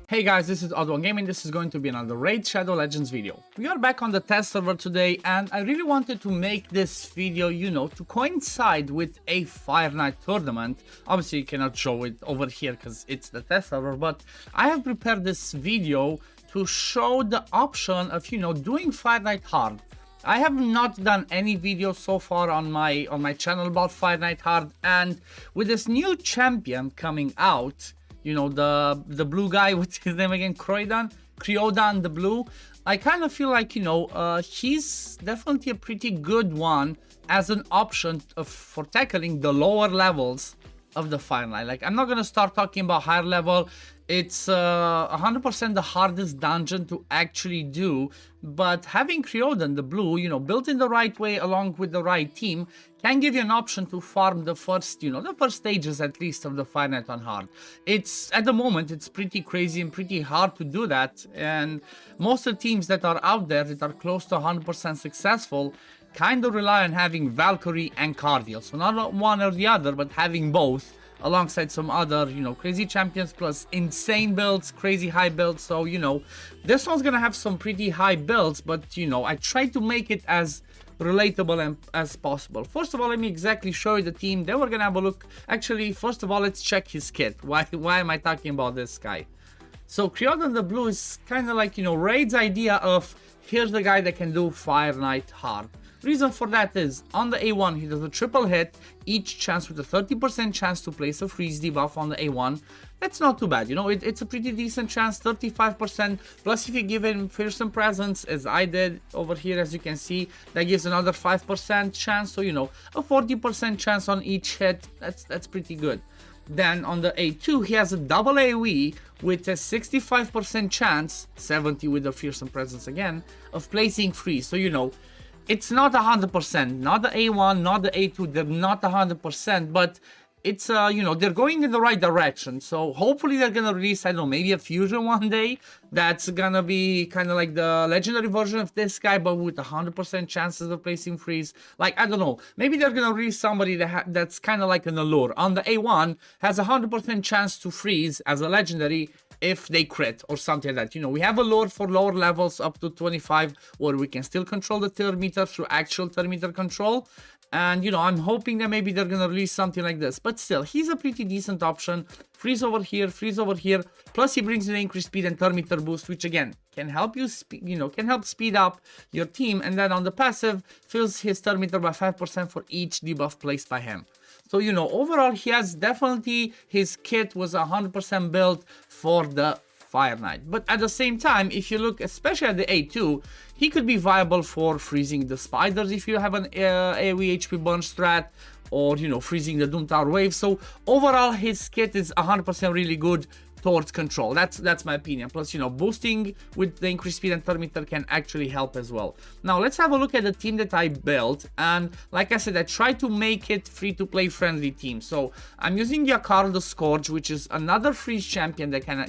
Hey guys, this is OddOneGaming. This is going to be another Raid Shadow Legends video. We are back on the test server today, and I really wanted to make this video, to coincide with a Fire Night tournament. Obviously, you cannot show it over here because it's the test server, but I have prepared this video to show the option of, doing Fire Night hard. I have not done any videos so far on my channel about Fire Night hard, and with this new champion coming out, the blue guy, what's his name again? Criodan the blue. I kind of feel like, he's definitely a pretty good one as an option for tackling the lower levels of the Fire Night. Like, I'm not going to start talking about higher level. It's 100% the hardest dungeon to actually do, but having Criodan the blue, built in the right way along with the right team, can give you an option to farm the first, the first stages at least of the Fire Night on hard. It's, at the moment, it's pretty crazy and pretty hard to do that, and most of the teams that are out there that are close to 100% successful kind of rely on having Valkyrie and Cardiel. So not one or the other, but having both alongside some other, crazy champions plus insane builds, crazy high builds. So, this one's gonna have some pretty high builds, but, I try to make it as relatable as possible. First of all, let me exactly show you the team. Then we're gonna have a look. Actually, first of all, let's check his kit. Why am I talking about this guy? So Criodan the blue is kind of like, Raid's idea of, here's the guy that can do Fire Night hard. Reason for that is, on the A1 he does a triple hit, each chance with a 30% chance to place a freeze debuff on the A1. That's not too bad, it's a pretty decent chance, 35%, plus if you give him fearsome presence, as I did over here, as you can see, that gives another 5% chance, so a 40% chance on each hit. That's pretty good. Then on the A2 he has a double AoE with a 65% chance, 70 with the fearsome presence again, of placing freeze. So it's not 100%, not the A1, not the A2, they're not 100%, but it's, they're going in the right direction. So hopefully they're gonna release, I don't know, maybe a fusion one day that's gonna be kind of like the legendary version of this guy, but with 100% chances of placing freeze. Like, I don't know, maybe they're gonna release somebody that's kind of like an allure. On the A1, has a 100% chance to freeze as a legendary if they crit or something like that. We have a lure for lower levels up to 25 where we can still control the tier meter through actual tier meter control. And I'm hoping that maybe they're gonna release something like this, but still, he's a pretty decent option. Freeze over here, plus he brings in the increased speed and tier meter boost, which again can help you can help speed up your team. And then on the passive, fills his tier meter by 5% for each debuff placed by him. So, overall, he has definitely, his kit was 100% built for the Fire Night. But at the same time, if you look, especially at the A2, he could be viable for freezing the spiders if you have an AoE HP burn strat, or, freezing the Doom Tower wave. So, overall, his kit is 100% really good towards control. That's my opinion. Plus, boosting with the increased speed and tier meter can actually help as well. Now, let's have a look at the team that I built. And like I said, I try to make it free-to-play friendly team. So I'm using Yakar the Scourge, which is another freeze champion that can,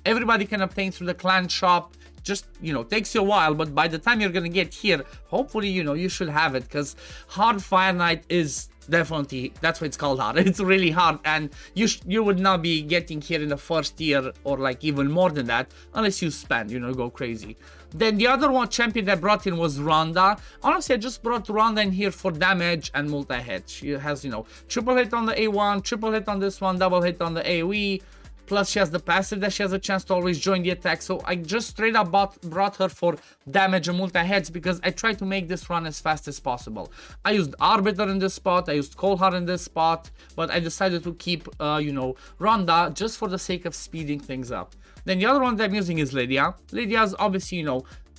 everybody can obtain through the clan shop. Just, takes you a while, but by the time you're gonna get here, hopefully, you should have it, because hard Fire Night is definitely, that's why it's called hard. It's really hard, and you would not be getting here in the first year, or like even more than that, unless you spend, go crazy. Then the other one champion that I brought in was Ronda. Honestly, I just brought Ronda in here for damage and multi-hit. She has, triple hit on the A1, triple hit on this one, double hit on the AoE. Plus, she has the passive that she has a chance to always join the attack. So I just straight up brought her for damage and multi-hits because I tried to make this run as fast as possible. I used Arbiter in this spot, I used Coldheart in this spot, but I decided to keep, Ronda just for the sake of speeding things up. Then the other one that I'm using is Lydia. Lydia's obviously,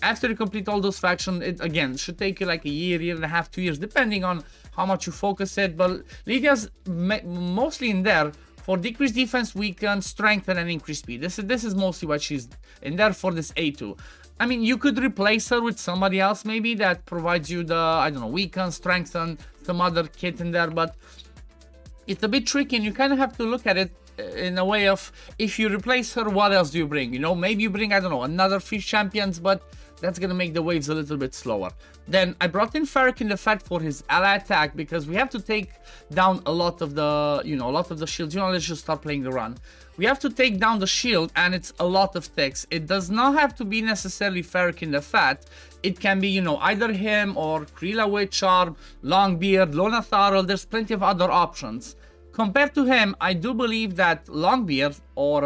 after you complete all those factions, it again should take you like a year and a half, 2 years, depending on how much you focus it. But Lydia's mostly in there for decreased defense, weaken, strengthen, and increased speed. This is mostly what she's in there for this A2. I mean, you could replace her with somebody else maybe that provides you the, I don't know, weaken, strengthen, some other kit in there, but it's a bit tricky, and you kind of have to look at it in a way of, if you replace her, what else do you bring? Maybe you bring, I don't know, another free champions, but that's gonna make the waves a little bit slower. Then I brought in Ferric in the Fat for his ally attack because we have to take down a lot of the, you know, a lot of the shields. You know, let's just start playing the run. We have to take down the shield, and it's a lot of ticks. It does not have to be necessarily Ferric in the Fat. It can be, you know, either him or Krila with Charm, Longbeard, Lonatharl. There's plenty of other options. Compared to him, I do believe that Longbeard or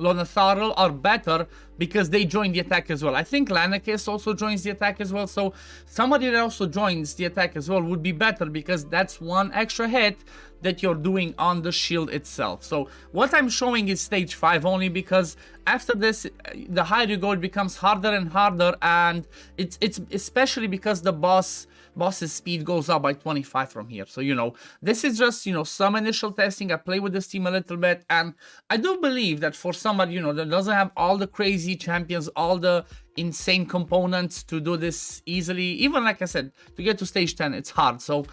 Lonatharl are better because they join the attack as well. I think Lanakis also joins the attack as well, so somebody that also joins the attack as well would be better because that's one extra hit that you're doing on the shield itself. So what I'm showing is stage 5 only because after this, the higher you go, it becomes harder and harder, and it's especially because the boss's speed goes up by 25 from here. So, you know, this is just, you know, some initial testing. I play with this team a little bit, and I do believe that for somebody, you know, that doesn't have all the crazy champions, all the insane components to do this easily, even like I said, to get to stage 10, it's hard. So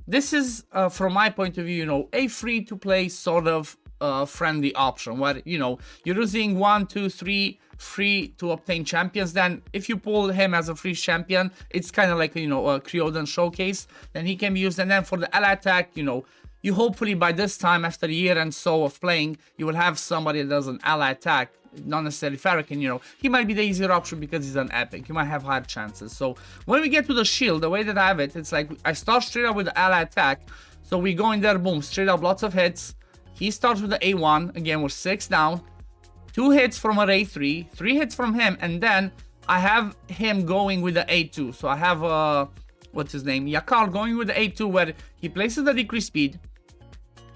this is, from my point of view, you know, a free-to-play sort of friendly option where, you know, you're using 1, 2, 3 free to obtain champions. Then if you pull him as a free champion, it's kind of like, you know, a Criodan showcase, then he can be used. And then for the ally attack, you know, you hopefully by this time, after a year and so of playing, you will have somebody that does an ally attack, not necessarily Ferric, and you know, he might be the easier option because he's an epic. You might have higher chances. So when we get to the shield, the way that I have it, it's like I start straight up with the ally attack. So we go in there, boom, straight up, lots of hits. He starts with the A1, again, we're 6 down. 2 hits from a A3, 3 hits from him, and then I have him going with the A2. So I have, what's his name? Yakar going with the A2 where he places the decreased speed.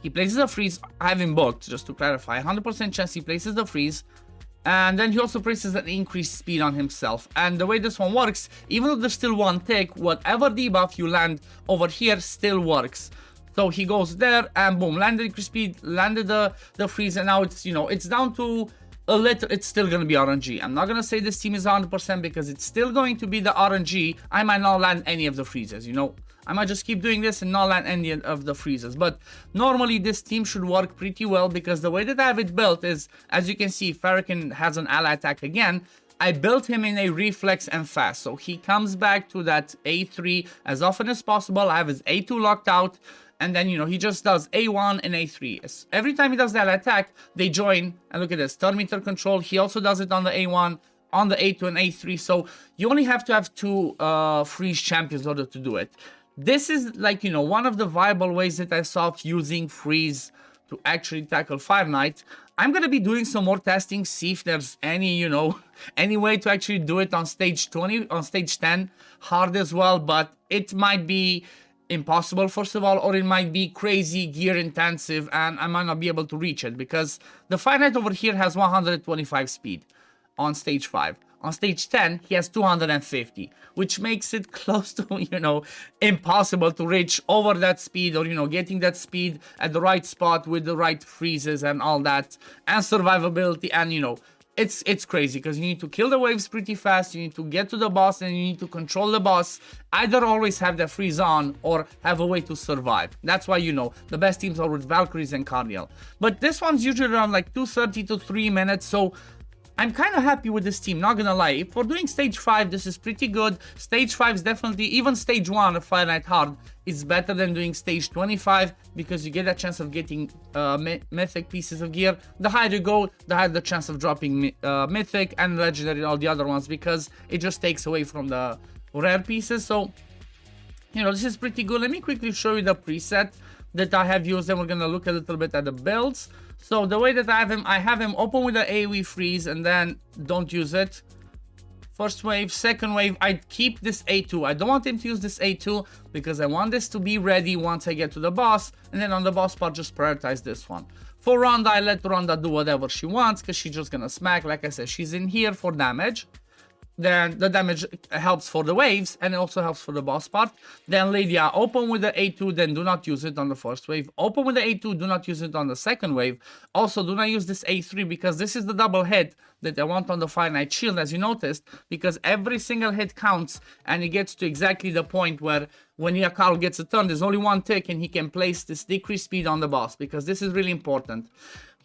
He places a freeze. I have him booked, just to clarify. 100% chance he places the freeze. And then he also places an increased speed on himself. And the way this one works, even though there's still one tick, whatever debuff you land over here still works. So he goes there and boom, landed increased speed, landed the freeze, and now it's, you know, it's down to a little, it's still going to be RNG. I'm not going to say this team is 100% because it's still going to be the RNG. I might not land any of the freezes, you know. I might just keep doing this and not land any of the freezes. But normally this team should work pretty well because the way that I have it built is, as you can see, Ferric has an ally attack again. I built him in a reflex and fast. So he comes back to that A3 as often as possible. I have his A2 locked out. And then, you know, he just does A1 and A3. Every time he does that attack, they join. And look at this, turn meter control. He also does it on the A1, on the A2 and A3. So you only have to have 2 freeze champions in order to do it. This is like, you know, one of the viable ways that I saw of using freeze to actually tackle Fire Knight. I'm going to be doing some more testing, see if there's any, you know, any way to actually do it on stage 20, on stage 10 hard as well. But it might be impossible, first of all, or it might be crazy gear intensive and I might not be able to reach it because the Fire Knight over here has 125 speed on stage 5. On stage 10, he has 250, which makes it close to, you know, impossible to reach over that speed or, you know, getting that speed at the right spot with the right freezes and all that, and survivability, and, you know, it's crazy because you need to kill the waves pretty fast, you need to get to the boss, and you need to control the boss, either always have the freeze on or have a way to survive. That's why, you know, the best teams are with Valkyries and Cardiel. But this one's usually around like 2:30 to 3 minutes, so I'm kind of happy with this team, not gonna lie. If for doing stage 5, this is pretty good. Stage 5 is definitely, even stage 1 of Fire Knight Hard is better than doing stage 25 because you get a chance of getting mythic pieces of gear. The higher you go, the higher the chance of dropping mythic and legendary and all the other ones because it just takes away from the rare pieces. So, you know, this is pretty good. Let me quickly show you the preset that I have used, and we're gonna look a little bit at the builds. So the way that I have him open with the AoE freeze and then don't use it. First wave, second wave, I keep this A2. I don't want him to use this A2 because I want this to be ready once I get to the boss, and then on the boss part just prioritize this one. For Ronda, I let Ronda do whatever she wants because she's just gonna smack. Like I said, she's in here for damage. Then the damage helps for the waves and it also helps for the boss part. Then Lydia, open with the A2, then do not use it on the first wave. Open with the A2, do not use it on the second wave. Also, do not use this A3 because this is the double hit that I want on the Fire Knight shield, as you noticed, because every single hit counts and it gets to exactly the point where when Yakar gets a turn, there's only one tick and he can place this decreased speed on the boss because this is really important.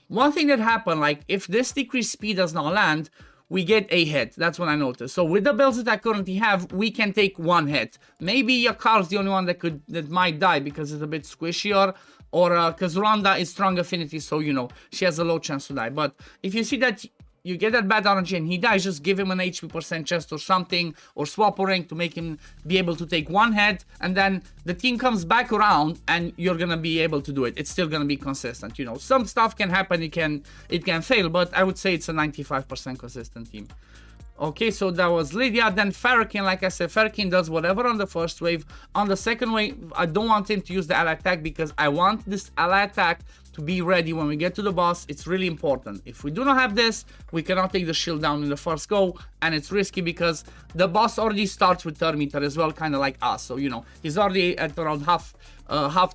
One thing that happened, like if this decreased speed does not land, we get a hit. That's what I noticed. So with the builds that I currently have, we can take one hit. Maybe Yakar's the only one that might die because it's a bit squishier, or because Rhonda is strong affinity, so you know she has a low chance to die. But if you see that you get that bad RNG and he dies, just give him an HP percent chest or something, or swap a rank to make him be able to take one hit, and then the team comes back around and you're gonna be able to do it. It's still gonna be consistent. You know, some stuff can happen, it can fail, but I would say it's a 95% consistent team. Okay, so that was Lydia. Then Farrakhan, like I said, Farrakhan does whatever on the first wave. On the second wave, I don't want him to use the ally attack because I want this ally attack to be ready when we get to the boss. It's really important. If we do not have this, we cannot take the shield down in the first go, and it's risky because the boss already starts with turn meter as well, kind of like us. So, you know, he's already at around half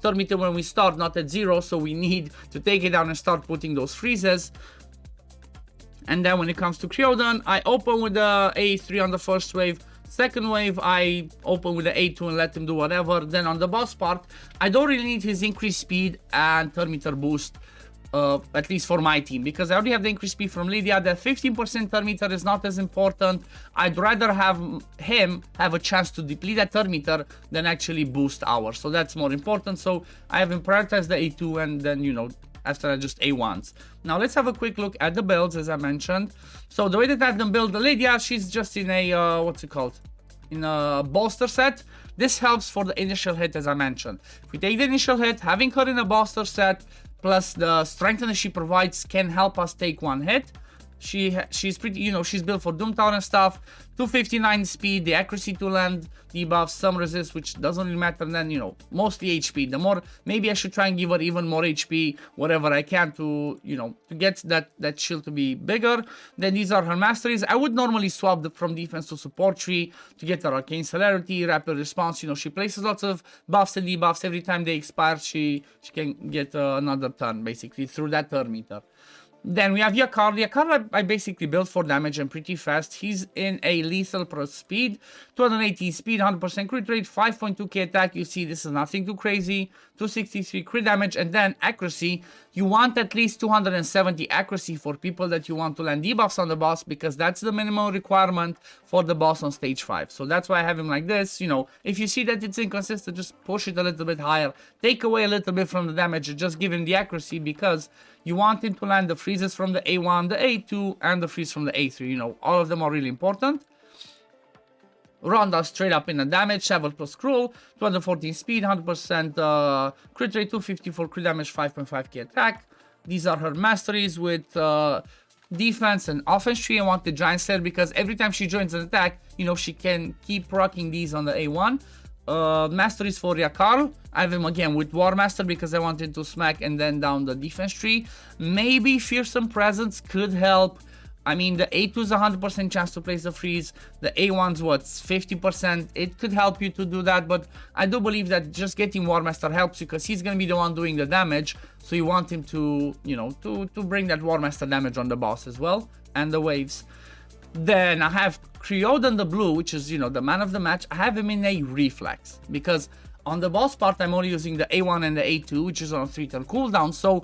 turn meter when we start, not at 0, so we need to take it down and start putting those freezes. And then when it comes to Criodan, I open with the A3 on the first wave. Second wave, I open with the A2 and let him do whatever. Then on the boss part, I don't really need his increased speed and turn meter boost, at least for my team, because I already have the increased speed from Lydia. The 15% turn meter is not as important. I'd rather have him have a chance to deplete that turn meter than actually boost ours. So that's more important. So I have him prioritize the A2, and then, you know, after that, just A1s. Now let's have a quick look at the builds, as I mentioned. So the way that I have them build, the Lydia, she's just in a, what's it called? In a bolster set. This helps for the initial hit, as I mentioned. If we take the initial hit, having her in a bolster set, plus the strength that she provides can help us take one hit. She's pretty, you know, she's built for Doom Tower and stuff. 259 speed, the accuracy to land debuff, some resist, which doesn't really matter. And then, you know, mostly HP. The more, maybe I should try and give her even more HP, whatever I can to, you know, to get that shield to be bigger. Then these are her masteries. I would normally swap from defense to support tree to get her arcane celerity, rapid response. You know, she places lots of buffs and debuffs. Every time they expire, she can get another turn, basically, through that turn meter. Then we have Yakar. Yakar I basically built for damage and pretty fast. He's in a lethal plus speed, 280 speed, 100% crit rate, 5.2k attack. You see, this is nothing too crazy. 263 crit damage, and then accuracy. You want at least 270 accuracy for people that you want to land debuffs on the boss, because that's the minimum requirement for the boss on stage 5. So that's why I have him like this. You know, if you see that it's inconsistent, just push it a little bit higher. Take away a little bit from the damage and just give him the accuracy, because you want him to land the freezes from the A1, the A2, and the freeze from the A3. You know, all of them are really important. Rhonda straight up in the damage, 7 plus cruel, 214 speed, 100% crit rate, 254 crit damage, 5.5k attack. These are her masteries with defense and offense tree. I want the giant slayer because every time she joins an attack, you know, she can keep rocking these on the A1. Masteries for Yakar. I have him again with War Master because I wanted to smack and then down the defense tree. Maybe Fearsome Presence could help. I mean, the A2 is 100% chance to place the freeze. The A1's what's 50%. It could help you to do that, but I do believe that just getting War Master helps you because he's gonna be the one doing the damage. So you want him to, you know, to bring that War Master damage on the boss as well, and the waves. Then I have Criodan the blue, which is, you know, the man of the match. I have him in a reflex because on the boss part, I'm only using the A1 and the A2, which is on a 3-turn cooldown. So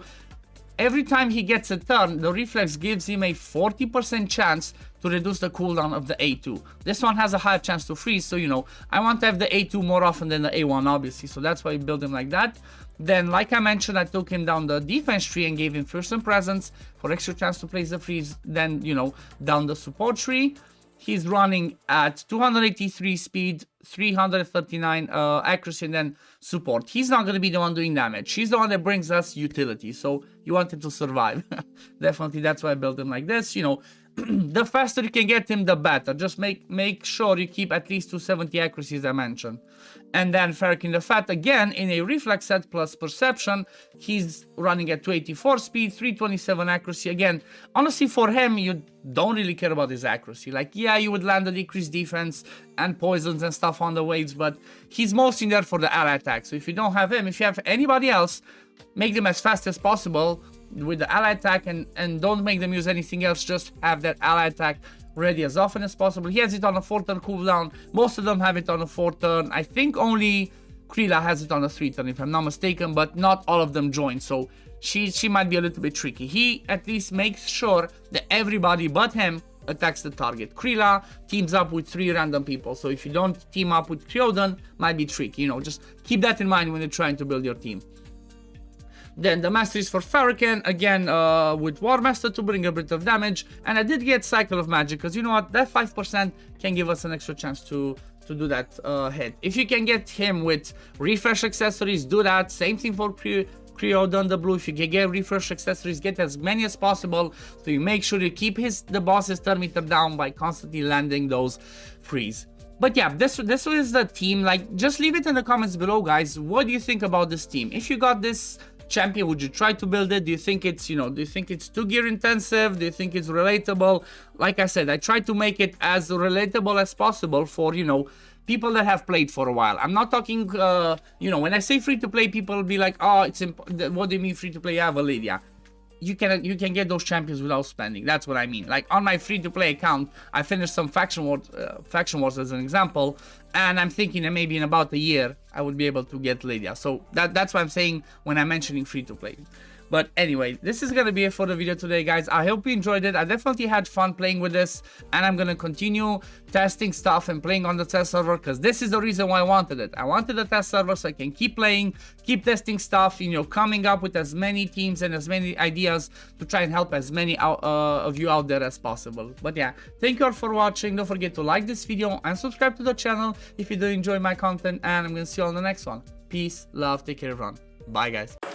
every time he gets a turn, the reflex gives him a 40% chance to reduce the cooldown of the A2. This one has a higher chance to freeze, so, you know, I want to have the A2 more often than the A1, obviously. So that's why I build him like that. Then, like I mentioned, I took him down the defense tree and gave him Fearsome Presence for extra chance to place the freeze. Then, you know, down the support tree. He's running at 283 speed, 339 accuracy, and then support. He's not going to be the one doing damage. He's the one that brings us utility. So you want him to survive. Definitely, that's why I built him like this. You know, the faster you can get him, the better. Just make sure you keep at least 270 accuracy, as I mentioned. And then Farrakhan the Fat, again, in a reflex set plus perception. He's running at 284 speed, 327 accuracy. Again, honestly, for him, you don't really care about his accuracy. Like, yeah, you would land a decreased defense and poisons and stuff on the waves, but he's mostly there for the ally attack. So if you don't have him, if you have anybody else, make them as fast as possible with the ally attack, and don't make them use anything else. Just have that ally attack ready as often as possible. He has it on a 4-turn cooldown. Most of them have it on a 4-turn. I think only Criodan has it on a 3-turn, if I'm not mistaken, but not all of them join. So she might be a little bit tricky. He at least makes sure that everybody but him attacks the target. Krila teams up with 3 random people, so if you don't team up with Criodan, might be tricky, you know, just keep that in mind when you're trying to build your team. Then the masteries for Farrakhan, again with War Master to bring a bit of damage, and I did get Cycle of Magic, because you know what, that 5% can give us an extra chance to do that hit. If you can get him with refresh accessories, do that. Same thing for Criodan the blue. If you can get refresh accessories, get as many as possible, so you make sure you keep the boss's turn meter down by constantly landing those frees. But yeah, this was the team. Like, just leave it in the comments below, guys. What do you think about this team? If you got this champion, would you try to build it? Do you think it's, you know, do you think it's too gear intensive? Do you think it's relatable? Like I said, I try to make it as relatable as possible for, you know, people that have played for a while. I'm not talking, you know, when I say free to play, people will be like, oh, it's what do you mean free to play? Yeah, Validia. You can get those champions without spending. That's what I mean. Like, on my free-to-play account, I finished some faction wars as an example, and I'm thinking that maybe in about a year I would be able to get Lydia. So that's what I'm saying when I'm mentioning free-to-play. But anyway, this is gonna be it for the video today, guys. I hope you enjoyed it. I definitely had fun playing with this, and I'm gonna continue testing stuff and playing on the test server, because this is the reason why I wanted it. I wanted a test server so I can keep playing, keep testing stuff, you know, coming up with as many teams and as many ideas to try and help as many of you out there as possible. But yeah, thank you all for watching. Don't forget to like this video and subscribe to the channel if you do enjoy my content, and I'm gonna see you on the next one. Peace, love, take care, everyone. Bye, guys.